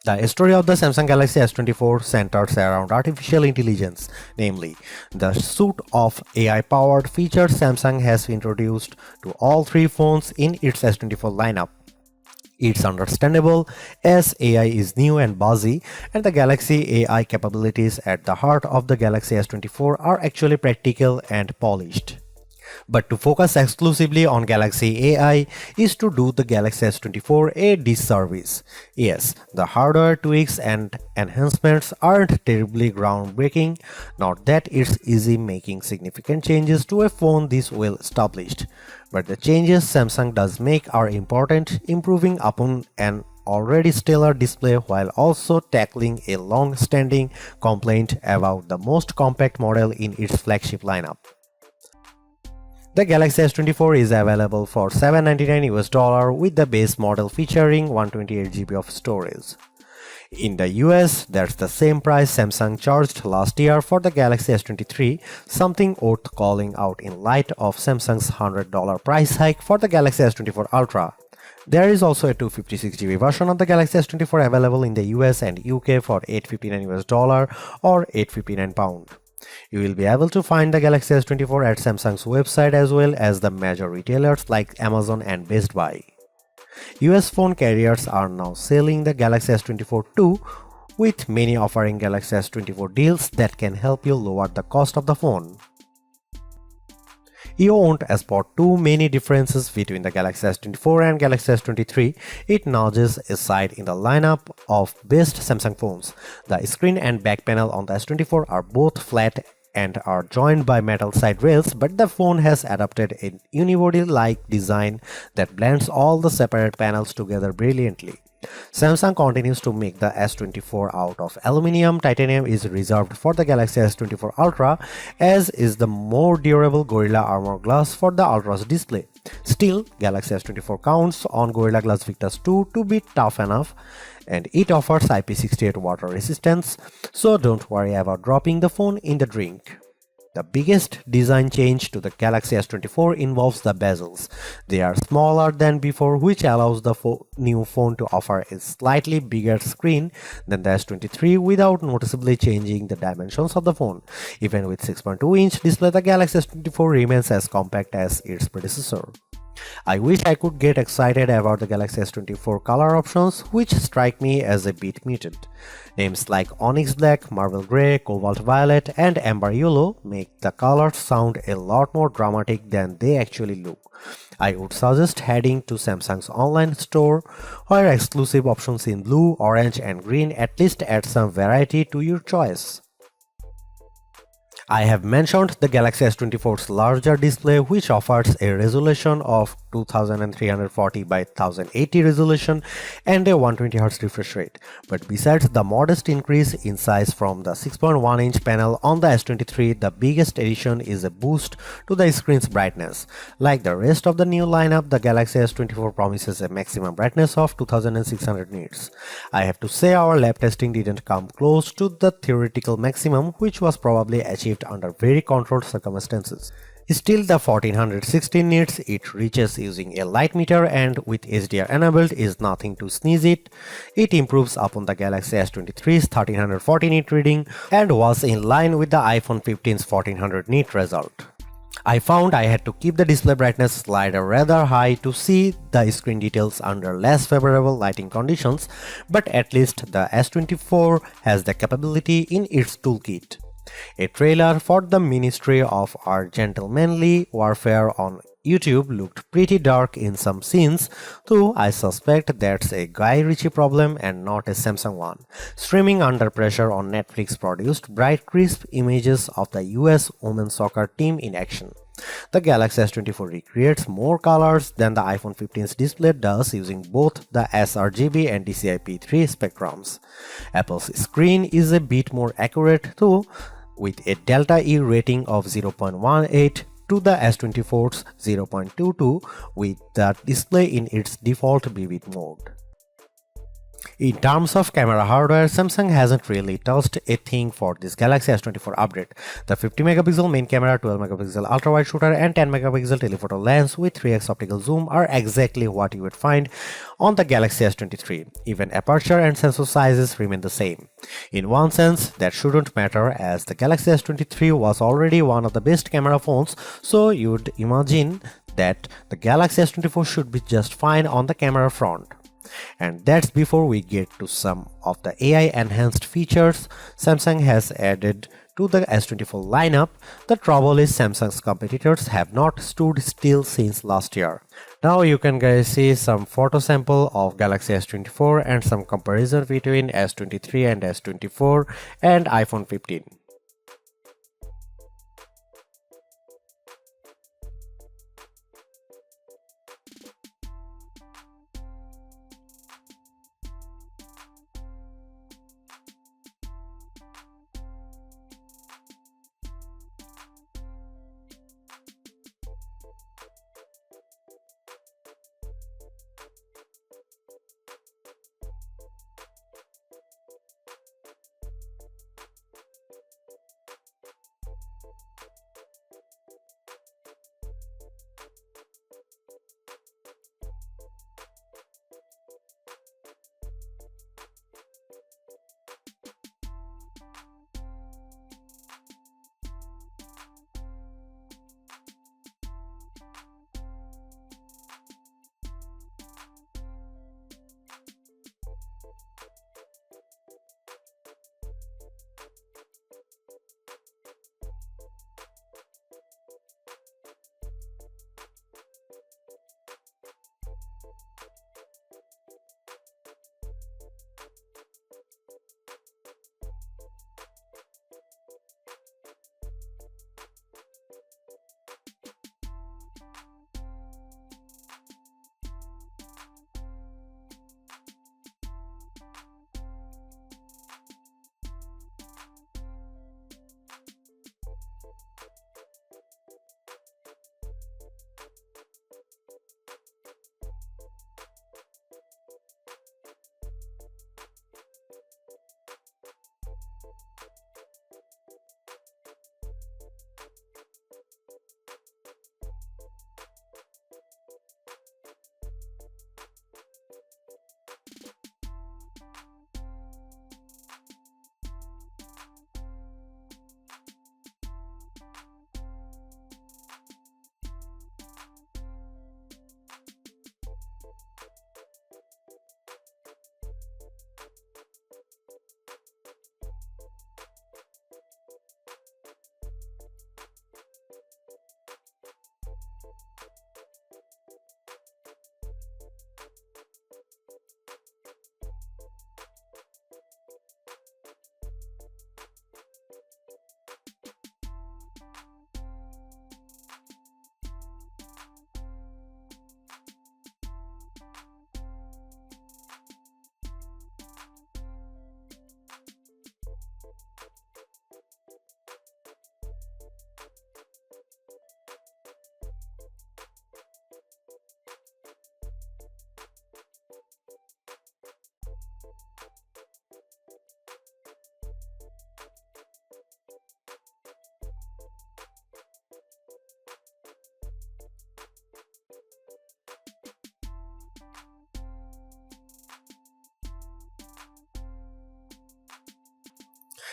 The story of the Samsung Galaxy S24 centers around artificial intelligence, namely, the suite of AI-powered features Samsung has introduced to all three phones in its S24 lineup. It's understandable as AI is new and buzzy, and the Galaxy AI capabilities at the heart of the Galaxy S24 are actually practical and polished. But to focus exclusively on Galaxy AI is to do the Galaxy S24 a disservice. Yes, the hardware tweaks and enhancements aren't terribly groundbreaking, not that it's easy making significant changes to a phone this well established. But the changes Samsung does make are important, improving upon an already stellar display while also tackling a long-standing complaint about the most compact model in its flagship lineup. The Galaxy S24 is available for $799 with the base model featuring 128GB of storage. In the US, that's the same price Samsung charged last year for the Galaxy S23, something worth calling out in light of Samsung's $100 price hike for the Galaxy S24 Ultra. There is also a 256GB version of the Galaxy S24 available in the US and UK for $859 or £859. You will be able to find the Galaxy S24 at Samsung's website as well as the major retailers like Amazon and Best Buy. US phone carriers are now selling the Galaxy S24 too, with many offering Galaxy S24 deals that can help you lower the cost of the phone. You won't spot too many differences between the Galaxy S24 and Galaxy S23. It nudges aside in the lineup of best Samsung phones. The screen and back panel on the S24 are both flat and are joined by metal side rails, but the phone has adopted a unibody-like design that blends all the separate panels together brilliantly. Samsung continues to make the S24 out of aluminum. Titanium is reserved for the Galaxy S24 Ultra, as is the more durable Gorilla Armor Glass for the Ultra's display. Still, Galaxy S24 counts on Gorilla Glass Victus 2 to be tough enough, and it offers IP68 water resistance, so don't worry about dropping the phone in the drink. The biggest design change to the Galaxy S24 involves the bezels. They are smaller than before, which allows the new phone to offer a slightly bigger screen than the S23 without noticeably changing the dimensions of the phone. Even with 6.2-inch display, the Galaxy S24 remains as compact as its predecessor. I wish I could get excited about the Galaxy S24 color options, which strike me as a bit muted. Names like Onyx Black, Marble Grey, Cobalt Violet, and Amber Yellow make the colors sound a lot more dramatic than they actually look. I would suggest heading to Samsung's online store, where exclusive options in blue, orange, and green at least add some variety to your choice. I have mentioned the Galaxy S24's larger display, which offers a resolution of 2340 by 1080 resolution and a 120Hz refresh rate. But besides the modest increase in size from the 6.1-inch panel on the S23, the biggest addition is a boost to the screen's brightness. Like the rest of the new lineup, the Galaxy S24 promises a maximum brightness of 2600 nits. I have to say our lab testing didn't come close to the theoretical maximum, which was probably achieved under very controlled circumstances. Still, the 1416 nits it reaches using a light meter and with HDR enabled is nothing to sneeze at. It improves upon the Galaxy S23's 1340 nit reading and was in line with the iPhone 15's 1400 nit result. I found I had to keep the display brightness slider rather high to see the screen details under less favorable lighting conditions, but at least the S24 has the capability in its toolkit. A trailer for the Ministry of Our Gentlemanly Warfare on YouTube looked pretty dark in some scenes, though I suspect that's a Guy Ritchie problem and not a Samsung one. Streaming Under Pressure on Netflix produced bright, crisp images of the US women's soccer team in action. The Galaxy S24 recreates more colors than the iPhone 15's display does using both the sRGB and DCI-P3 spectrums. Apple's screen is a bit more accurate though, with a delta E rating of 0.18 to the S24's 0.22 with the display in its default vivid mode. In terms of camera hardware, Samsung hasn't really touched a thing for this Galaxy S24 update. The 50 megapixel main camera, 12 megapixel ultra-wide shooter and 10 megapixel telephoto lens with 3x optical zoom are exactly what you would find on the Galaxy S23. Even aperture and sensor sizes remain the same. In one sense, that shouldn't matter as the Galaxy S23 was already one of the best camera phones, so you'd imagine that the Galaxy S24 should be just fine on the camera front. And that's before we get to some of the AI enhanced features Samsung has added to the S24 lineup. The trouble is Samsung's competitors have not stood still since last year. Now you can guys see some photo sample of Galaxy S24 and some comparison between S23 and S24 and iPhone 15.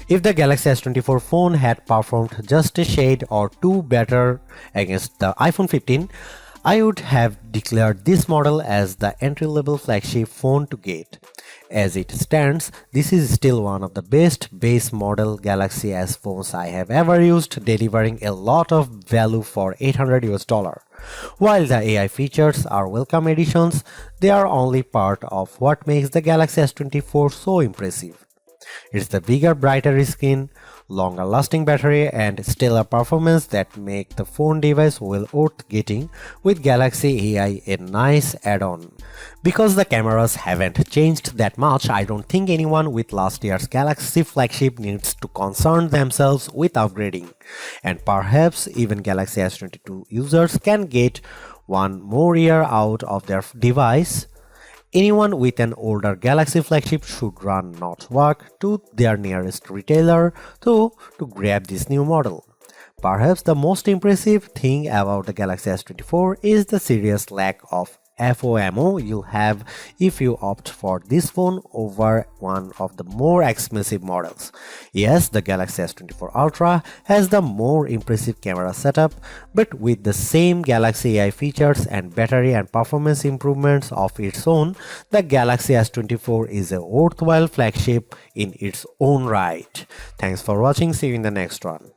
If the Galaxy S24 phone had performed just a shade or two better against the iPhone 15, I would have declared this model as the entry-level flagship phone to get. As it stands, this is still one of the best base model Galaxy S phones I have ever used, delivering a lot of value for $800. While the AI features are welcome additions, they are only part of what makes the Galaxy S24 so impressive. It's the bigger, brighter screen, longer lasting battery and stellar performance that make the phone device well worth getting, with Galaxy AI a nice add-on. Because the cameras haven't changed that much, I don't think anyone with last year's Galaxy flagship needs to concern themselves with upgrading. And perhaps even Galaxy S22 users can get one more year out of their device Anyone with an older Galaxy flagship should run not walk to their nearest retailer to grab this new model. Perhaps the most impressive thing about the Galaxy S24 is the serious lack of FOMO you'll have if you opt for this phone over one of the more expensive models. Yes, the Galaxy S24 Ultra has the more impressive camera setup, but with the same Galaxy AI features and battery and performance improvements of its own, the Galaxy S24 is a worthwhile flagship in its own right. Thanks for watching. See you in the next one.